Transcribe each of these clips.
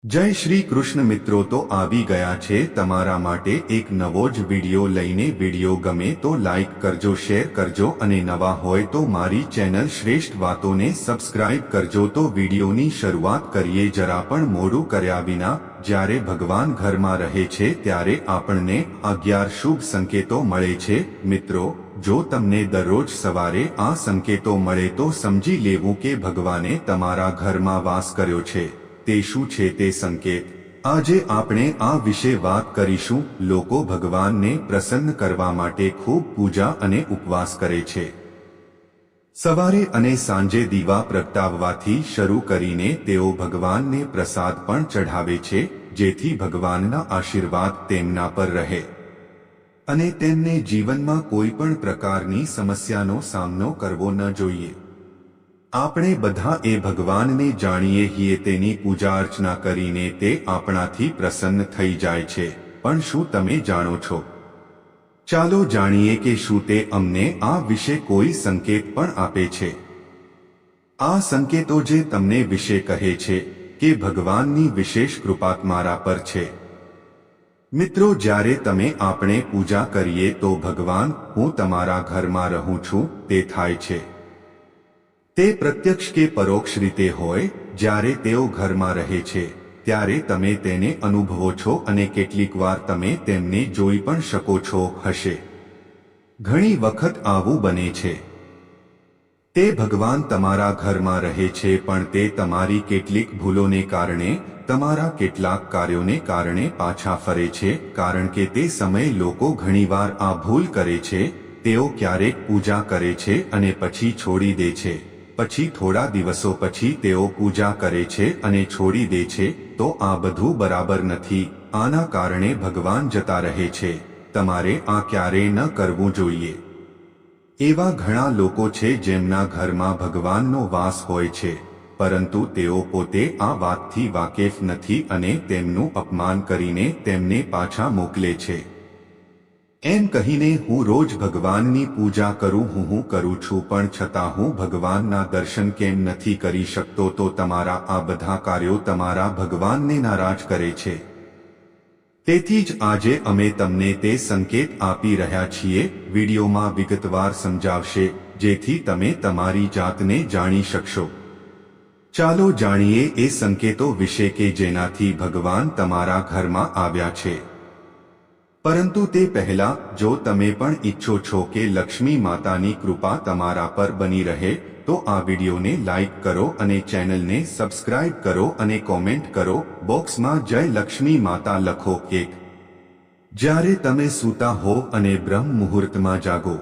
જય શ્રી કૃષ્ણ મિત્રો તો આવી ગયા છે તમારા માટે એક નવો જ વિડિયો લઈને વિડિયો ગમે તો લાઈક કરજો શેર કરજો અને નવા હોય તો મારી ચેનલ શ્રેષ્ઠ વાતોને સબસ્ક્રાઇબ કરજો તો વિડિયોની શરૂઆત કરીએ જરા પણ મોડું કર્યા વિના જ્યારે ભગવાન ઘરમાં રહે છે ત્યારે આપણને 11 શુભ સંકેતો મળે છે મિત્રો જો તમને દરરોજ સવારે આ સંકેતો મળે તો સમજી લેવું કે ભગવાને તમારા ઘરમાં વાસ કર્યો છે તે શું છે તે સંકેત આજે આપણે આ વિશે વાત કરીશું લોકો ભગવાનને પ્રસન્ન કરવા માટે ખૂબ પૂજા અને ઉપવાસ કરે છે સવારે અને સાંજે દીવા પ્રગટાવવાથી શરૂ કરીને તેઓ ભગવાનને પ્રસાદ પણ ચઢાવે છે જેથી ભગવાનના આશીર્વાદ તેમના પર રહે અને તેમને જીવનમાં કોઈ પણ પ્રકારની સમસ્યાનો સામનો કરવો ન જોઈએ આપણે બધા એ ભગવાનને જાણીએ છીએ તેની પૂજા અર્ચના કરીને તે આપણાથી પ્રસન્ન થઈ જાય છે પણ શું તમે જાણો છો ચાલો જાણીએ કે શું તે અમને આ વિશે કોઈ સંકેત પણ આપે છે આ સંકેતો જે તમને વિશે કહે છે કે ભગવાનની વિશેષ કૃપા તમારા પર છે મિત્રો જ્યારે તમે આપણે પૂજા કરીએ તો ભગવાન હું તમારા ઘરમાં રહું છું તે થાય છે તે પ્રત્યક્ષ કે પરોક્ષ રીતે હોય જ્યારે તેઓ ઘરમાં રહે છે ત્યારે તમે તેને અનુભવો છો અને કેટલીકવાર તમે તેમને જોઈ પણ શકો છો હશે ઘણી વખત આવું બને છે તે ભગવાન તમારા ઘરમાં રહે છે પણ તે તમારી કેટલીક ભૂલોને કારણે તમારા કેટલાક કાર્યોને કારણે પાછા ફરે છે કારણ કે તે સમયે લોકો ઘણીવાર આ ભૂલ કરે છે તેઓ ક્યારેક પૂજા કરે છે અને પછી છોડી દે છે પછી થોડા દિવસો પછી તેઓ પૂજા કરે છે અને છોડી દે છે તો આ બધું બરાબર નથી આના કારણે ભગવાન જતા રહે છે તમારે આ ક્યારેય ન કરવું જોઈએ એવા ઘણા લોકો છે જેમના ઘરમાં ભગવાનનો વાસ હોય છે પરંતુ તેઓ પોતે આ વાતથી વાકેફ નથી અને તેમનું અપમાન કરીને તેમને પાછા મોકલે છે એમ કહીને હું રોજ ભગવાનની પૂજા કરું હું કરું છું પણ છતાં હું ભગવાનના દર્શન કેમ નથી કરી શકતો તો તમારા આ બધા કાર્યો તમારા ભગવાનને નારાજ કરે છે તેથી જ આજે અમે તમને તે સંકેત આપી રહ્યા છીએ વિડીયોમાં વિગતવાર સમજાવશે જેથી તમે તમારી જાતને જાણી શકશો ચાલો જાણીએ એ સંકેતો વિશે કે જેનાથી ભગવાન તમારા ઘરમાં આવ્યા છે પરંતુ તે પહેલા જો તમે પણ ઈચ્છો છો કે લક્ષ્મી માતાની કૃપા તમારા પર બની રહે તો આ વિડીયોને લાઈક કરો અને ચેનલને સબસ્ક્રાઇબ કરો અને કોમેન્ટ કરો બોક્સમાં જય લક્ષ્મી માતા લખો એક જ્યારે તમે સૂતા હો અને બ્રહ્મ મુહૂર્તમાં જાગો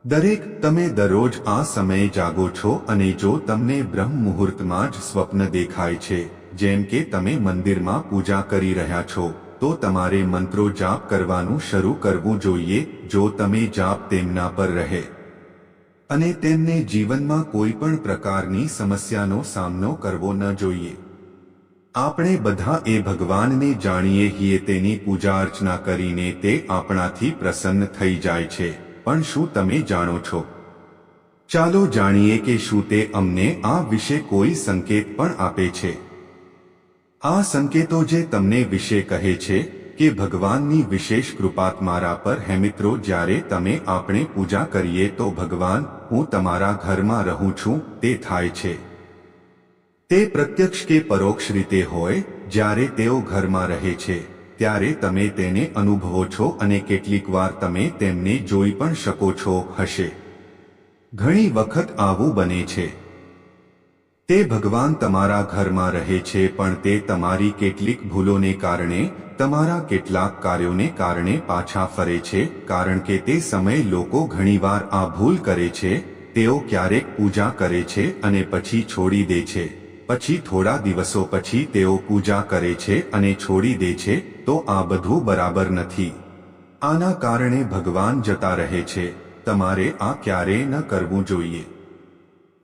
દરેક તમે દરરોજ આ સમયે જાગો છો અને જો તમને બ્રહ્મ મુહૂર્તમાં જ સ્વપ્ન દેખાય છે જેમ કે તમે મંદિરમાં પૂજા કરી રહ્યા છો તો તમારે મંત્રો જાપ કરવાનું શરૂ કરવું જોઈએ જો તમે જાપ તેમના પર રહે અને તેમને જીવનમાં કોઈ પણ પ્રકારની સમસ્યાનો સામનો કરવો ન જોઈએ આપણે બધા એ ભગવાનને જાણીએ છીએ તેની પૂજા અર્ચના કરીને તે આપણાથી પ્રસન્ન થઈ જાય છે પણ શું તમે જાણો છો ચાલો જાણીએ કે શું તે અમને આ વિશે કોઈ સંકેત પણ આપે છે આ સંકેતો જે તમને વિશે કહે છે કે ભગવાનની વિશેષ કૃપા તમારા પર હે મિત્રો જ્યારે તમે આપણે પૂજા કરીએ તો ભગવાન હું તમારા ઘરમાં રહું છું તે થાય છે તે પ્રત્યક્ષ કે પરોક્ષ રીતે હોય જ્યારે તેઓ ઘરમાં રહે છે ત્યારે તમે તેને અનુભવો છો અને કેટલીકવાર તમે તેમને જોઈ પણ શકો છો હશે ઘણી વખત આવું બને છે તે ભગવાન તમારા ઘરમાં રહે છે પણ તે તમારી કેટલીક ભૂલોને કારણે તમારા કેટલાક કાર્યોને કારણે પાછા ફરે છે કારણ કે તે સમયે લોકો ઘણીવાર આ ભૂલ કરે છે તેઓ ક્યારેક પૂજા કરે છે અને પછી છોડી દે છે પછી થોડા દિવસો પછી તેઓ પૂજા કરે છે અને છોડી દે છે તો આ બધું બરાબર નથી આના કારણે ભગવાન જતા રહે છે તમારે આ ક્યારેય ન કરવું જોઈએ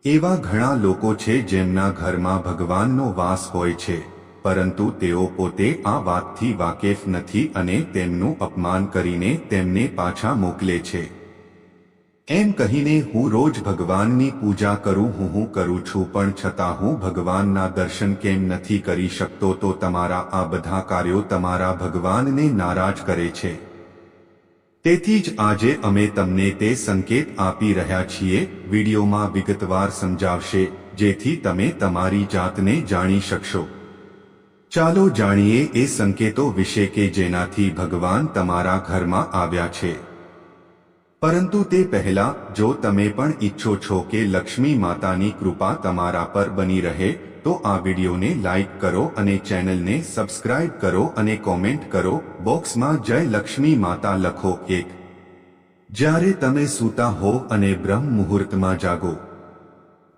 એવા ઘણા લોકો છે જેમના ઘરમાં ભગવાનનો વાસ હોય છે પરંતુ તેઓ પોતે આ વાતથી વાકેફ નથી અને તેમનું અપમાન કરીને તેમને પાછા મોકલે છે એમ કહીને હું રોજ ભગવાનની પૂજા હું કરું છું, પણ છતાં હું ભગવાનના દર્શન કેમ નથી કરી શકતો? તો તમારા આ બધા કાર્યો તમારા ભગવાનને નારાજ કરે છે. તેથી જ આજે અમે તમને તે સંકેત આપી રહ્યા છીએ. વિડીયોમાં વિગતવાર સમજાવશે, જેથી તમે તમારી જાતને જાણી શકશો. ચાલો જાણીએ એ સંકેતો વિશે કે જેનાથી ભગવાન તમારા ઘરમાં આવ્યા છે. પરંતુ તે પહેલા, જો તમે પણ ઈચ્છો છો કે લક્ષ્મી માતાની કૃપા તમારા પર બની રહે, તો આ વિડીયોને લાઈક કરો અને ચેનલને સબસ્ક્રાઇબ કરો અને કોમેન્ટ કરો. બોક્સમાં જય લક્ષ્મી માતા લખો. 1. જ્યારે તમે સૂતા હો અને બ્રહ્મ મુહૂર્તમાં જાગો.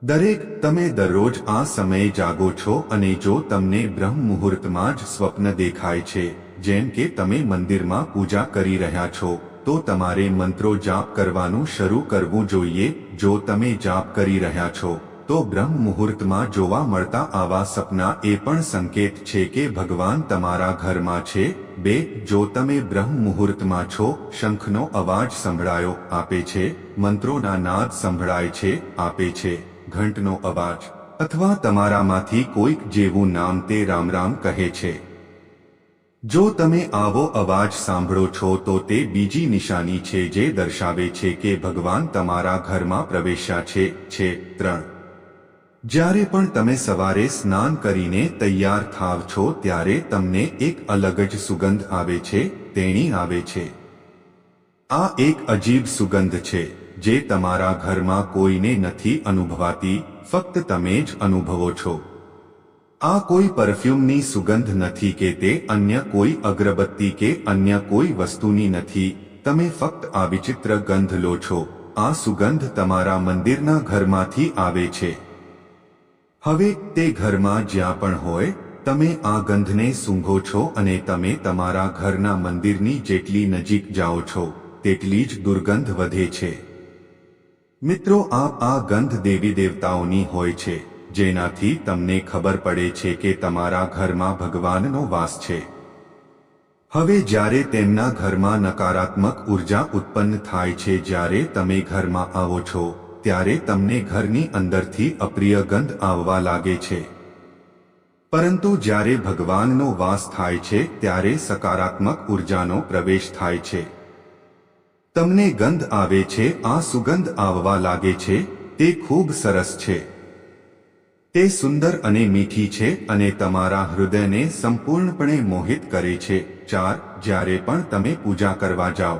દરેક તમે દરરોજ આ સમયે જાગો છો અને જો તમને બ્રહ્મ મુહૂર્તમાં જ સ્વપ્ન દેખાય છે, જેમ કે તમે મંદિરમાં પૂજા કરી રહ્યા છો, તો તમારે મંત્રો જાપ કરવાનું શરૂ કરવું જોઈએ. જો તમે જાપ કરી રહ્યા છો, તો બ્રહ્મ મુહૂર્તમાં જોવા મળતા આવા સપના એ પણ સંકેત છે કે ભગવાન તમારા ઘરમાં છે. 2. જો તમે બ્રહ્મ મુહૂર્તમાં છો, શંખનો અવાજ સંભળાયો આપે છે, મંત્રોના નાદ સંભળાય છે આપે છે, ઘંટનો અવાજ અથવા તમારામાંથી કોઈક જેવું નામ તે રામ રામ કહે છે. જો તમે આવો અવાજ સાંભળો છો, તો તે બીજી નિશાની છે જે દર્શાવે છે કે ભગવાન તમારા ઘરમાં પ્રવેશ્યા છે. 3. જ્યારે પણ તમે સવારે સ્નાન કરીને તૈયાર થાવ છો, ત્યારે તમને એક અલગ જ સુગંધ આવે છે, તેણી આવે છે. આ એક અજીબ સુગંધ છે જે તમારા ઘરમાં કોઈને નથી અનુભવાતી, ફક્ત તમે જ અનુભવો છો. આ કોઈ પરફ્યુમની સુગંધ નથી કે તે અન્ય કોઈ અગરબત્તી કે અન્ય કોઈ વસ્તુની નથી. તમે ફક્ત આ વિચિત્ર ગંધ લો છો. આ સુગંધ તમારા મંદિરના ઘરમાંથી આવે છે. હવે તે ઘરમાં જ્યાં પણ હોય, તમે આ ગંધને સૂંઘો છો અને તમે તમારા ઘરના મંદિરની જેટલી નજીક જાઓ છો, તેટલી જ દુર્ગંધ વધે છે. મિત્રો, આ ગંધ દેવી દેવતાઓની હોય છે, જેનાથી તમને ખબર પડે છે કે તમારા ઘરમાં ભગવાનનો વાસ છે. હવે જ્યારે તેમના ઘરમાં નકારાત્મક ઉર્જા ઉત્પન્ન થાય છે, જ્યારે તમે ઘરમાં આવો છો, ત્યારે તમને ઘરની અંદરથી અપ્રિય ગંધ આવવા લાગે છે. પરંતુ જ્યારે ભગવાનનો વાસ થાય છે, ત્યારે સકારાત્મક ઉર્જાનો પ્રવેશ થાય છે. તમને ગંધ આવે છે, આ સુગંધ આવવા લાગે છે, તે ખૂબ સરસ છે. તે સુંદર અને મીઠી છે અને તમારા હૃદયને સંપૂર્ણપણે મોહિત કરે છે. 4. જ્યારે પણ તમે પૂજા કરવા જાઓ,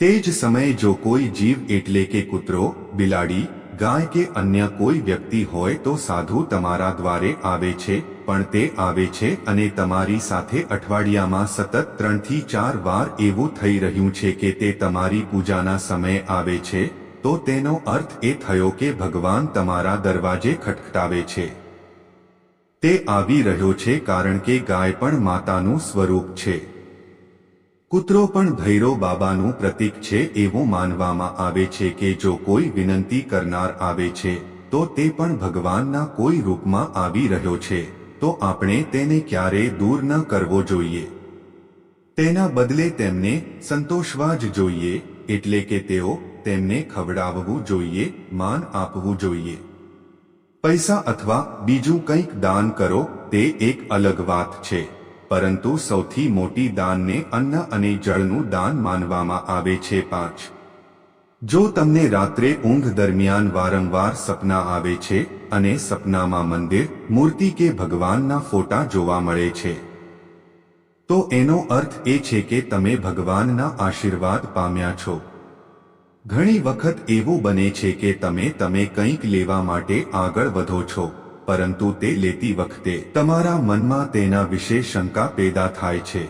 તે જ સમયે જો કોઈ જીવ એટલે કે કૂતરો, બિલાડી, ગાય કે અન્ય કોઈ વ્યક્તિ હોય, તો સાધુ તમારા દ્વારે આવે છે, પણ તે આવે છે અને તમારી સાથે અઠવાડિયામાં સતત 3 થી 4 વાર એવું થઈ રહ્યું છે કે તે તમારી પૂજાના સમયે આવે છે, તો તેનો અર્થ એ થયો કે ભગવાન તમારા દરવાજે ખટખટાવે છે. તે આવી રહ્યો છે કારણ કે ગાય પણ માતાનું સ્વરૂપ છે. કૂતરો પણ ભૈરવ બાબાનું પ્રતીક છે. એવું માનવામાં આવે છે કે જો કોઈ વિનંતી કરનાર આવે છે, તો તે પણ ભગવાનના કોઈ રૂપમાં આવી રહ્યો છે, તો આપણે તેને ક્યારેય દૂર ન કરવો જોઈએ. તેના બદલે તેમને સંતોષવા જ જોઈએ, એટલે કે તેમને ખવડાવવું જોઈએ, માન આપવું જોઈએ. પૈસા અથવા બીજું કંઈક દાન કરો, તે એક અલગ વાત છે, પરંતુ સૌથી મોટી દાનને અન્ન અને જળનું દાન માનવામાં આવે છે. 5. જો તમને રાત્રે ઊંઘ દરમિયાન વારંવાર સપના આવે છે અને સપનામાં મંદિર, મૂર્તિ કે ભગવાનના ફોટા જોવા મળે છે, તો એનો અર્થ એ છે કે તમે ભગવાનના આશીર્વાદ પામ્યા છો. ઘણી વખત એવું બને છે કે તમે કંઈક લેવા માટે આગળ વધો છો, પરંતુ તે લેતી વખતે તમારા મનમાં તેના વિશે શંકા પેદા થાય છે.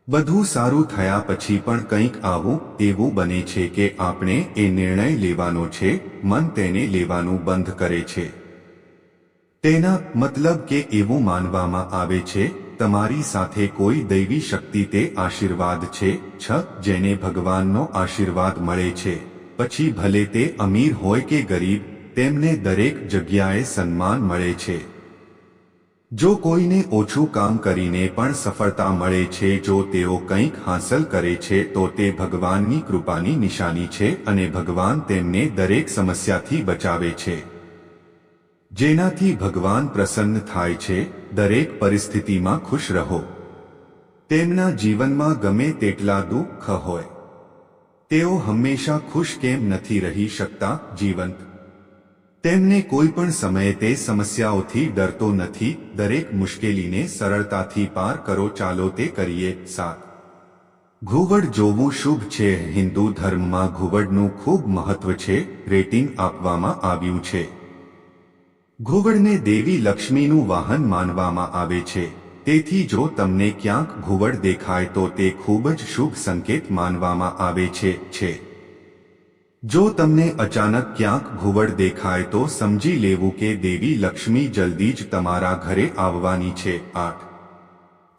બધું સારું થયા પછી પણ કંઈક એવું બને છે કે આપણે એ નિર્ણય લેવાનો છે, મન તેને લેવાનું બંધ કરે છે. તેના મતલબ કે એવું માનવામાં આવે છે તમારી સાથે કોઈ દૈવી શક્તિ તે આશીર્વાદ છે. 6. જેને ભગવાનનો આશીર્વાદ મળે છે, પછી ભલે તે અમીર હોય કે ગરીબ, તેમને દરેક જગ્યાએ સન્માન મળે છે. જો કોઈને ઓછું કામ કરીને પણ સફળતા મળે છે, જો તેઓ કંઈક હાંસલ કરે છે તો તે ભગવાનની કૃપાની નિશાની છે અને ભગવાન તેમને દરેક સમસ્યાથી બચાવે છે, જેનાથી ભગવાન પ્રસન્ન થાય છે। દરેક પરિસ્થિતિમાં ખુશ રહો। તેમના જીવનમાં ગમે તેટલા દુઃખ હોય, તેઓ હંમેશા ખુશ કેમ નથી રહી શકતા? જીવંત તેમને કોઈ પણ સમયે તે સમસ્યાઓથી ડરતો નથી। દરેક મુશ્કેલીને સરળતાથી પાર કરો। ચાલો તે કરીએ। 7 ઘુવડ જોવું શુભ છે। હિન્દુ ધર્મમાં ઘુવડનું ખૂબ મહત્વ છે। રેટિંગ આપવામાં આવ્યું છે। ઘુવડને દેવી લક્ષ્મીનું વાહન માનવામાં આવે છે, તેથી જો તમને ક્યાંક ઘુવડ દેખાય તો તે ખૂબ જ શુભ સંકેત માનવામાં આવે છે। જો તમને અચાનક ક્યાંક ઘુવડ દેખાય તો સમજી લેવું કે દેવી લક્ષ્મી જલ્દી જ તમારા ઘરે આવવાની છે। 8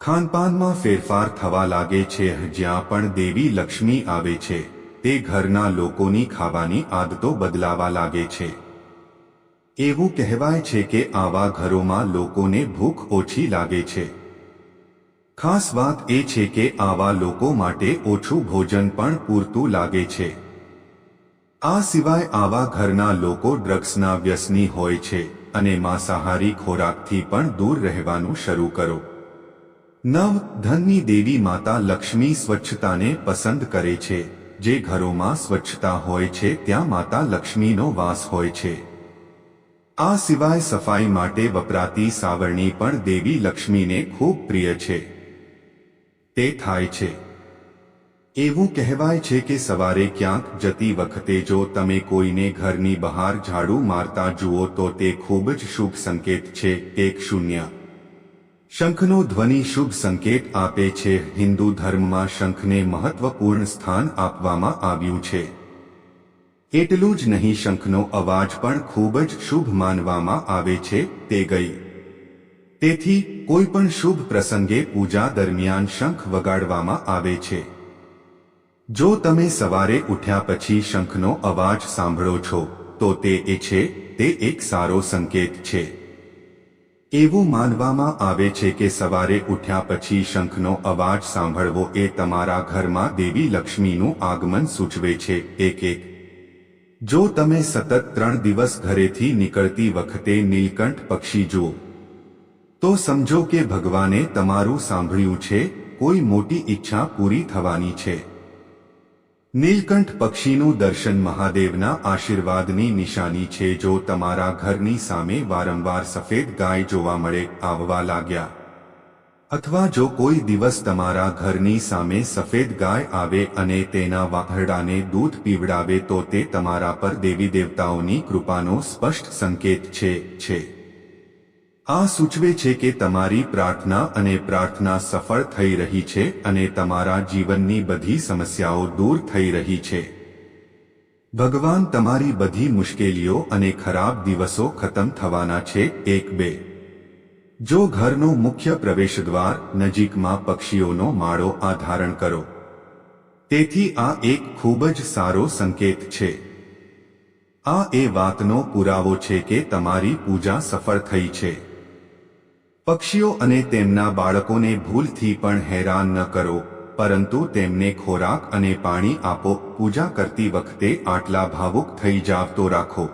ખાનપાનમાં ફેરફાર થવા લાગે છે। જ્યાં પણ દેવી લક્ષ્મી આવે છે, તે ઘરના લોકોની ખાવાની આદતો બદલાવા લાગે છે। એવું કહેવાય છે કે આવા ઘરોમાં લોકોને ભૂખ ઓછી લાગે છે। ખાસ વાત એ છે કે આવા લોકો માટે ઓછું ભોજન પણ પૂરતું લાગે છે। આ સિવાય આવા ઘરના લોકો ડ્રગ્સના વ્યસની હોય છે અને માંસાહારી ખોરાકથી પણ દૂર રહેવાનું શરૂ કરો। 9 ધનની દેવી માતા લક્ષ્મી સ્વચ્છતાને પસંદ કરે છે। જે ઘરોમાં સ્વચ્છતા હોય છે ત્યાં માતા લક્ષ્મીનો વાસ હોય છે। આ સિવાય સફાઈ માટે વપરાતી સાવરણી પણ દેવી લક્ષ્મીને ખૂબ પ્રિય છે। તે થાય છે। એવું કહેવાય છે કે સવારે ક્યાંક જતી વખતે જો તમે કોઈને ઘરની બહાર ઝાડુ મારતા જુઓ તો તે ખૂબ જ શુભ સંકેત છે। 10 શંખનો ધ્વનિ શુભ સંકેત આપે છે। હિન્દુ ધર્મમાં શંખને મહત્વપૂર્ણ સ્થાન આપવામાં આવ્યું છે। એટલું જ નહીં, શંખનો અવાજ પણ ખૂબ જ શુભ માનવામાં આવે છે। તે ગઈ તેથી કોઈ પણ શુભ પ્રસંગે પૂજા દરમિયાન શંખ વગાડવામાં આવે છે। જો તમે સવારે ઉઠ્યા પછી શંખનો અવાજ સાંભળો છો તો તે એક સારો સંકેત છે। એવું માનવામાં આવે છે કે સવારે ઉઠ્યા પછી શંખનો અવાજ સાંભળવો એ તમારા ઘરમાં દેવી લક્ષ્મીનું આગમન સૂચવે છે। 1 જો તમે સતત 3 દિવસ ઘરેથી નીકળતી વખતે નીલકંઠ પક્ષી જુઓ તો સમજો કે ભગવાને તમારું સાંભળ્યું છે, કોઈ મોટી ઈચ્છા પૂરી થવાની છે। નીલકંઠ પક્ષીનું દર્શન મહાદેવના આશીર્વાદની નિશાની છે। જો તમારા ઘરની સામે વારંવાર સફેદ ગાય જોવા મળે, આવવા લાગ્યા, અથવા જો કોઈ દિવસ તમારા ઘરની સામે સફેદ ગાય આવે અને તેના વાછરડાને દૂધ પીવડાવે તો તે તમારા પર દેવી દેવતાઓની કૃપાનો સ્પષ્ટ સંકેત છે। આ સૂચવે છે કે તમારી પ્રાર્થના અને પ્રાર્થના સફળ થઈ રહી છે અને તમારા જીવનની બધી સમસ્યાઓ દૂર થઈ રહી છે। ભગવાન તમારી બધી મુશ્કેલીઓ અને ખરાબ દિવસો ખતમ થવાના છે। 1-2 જો ઘરનો મુખ્ય પ્રવેશદ્વાર નજીકમાં પક્ષીઓનો માળો ધારણ કરો, તેથી આ એક ખૂબ જ સારો સંકેત છે। આ એ વાતનો પુરાવો છે કે તમારી પૂજા સફળ થઈ છે। પક્ષીઓ અને તેમના બાળકોને ભૂલથી પણ હેરાન ન કરો, પરંતુ તેમને ખોરાક અને પાણી આપો। પૂજા કરતી વખતે આટલા ભાવુક થઈ જાવ તો રાખો।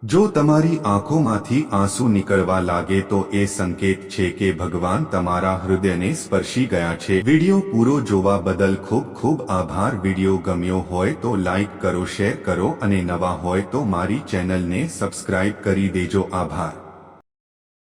જો તમારી આંખોમાંથી આંસુ નીકળવા લાગે તો એ સંકેત છે કે ભગવાન તમારા હૃદયને સ્પર્શી ગયા છે। વિડિયો પૂરો જોવા બદલ ખૂબ ખૂબ આભાર। વિડિયો ગમ્યો હોય તો લાઈક કરો, શેર કરો અને નવા હોય તો મારી ચેનલને સબસ્ક્રાઇબ કરી દેજો। આભાર।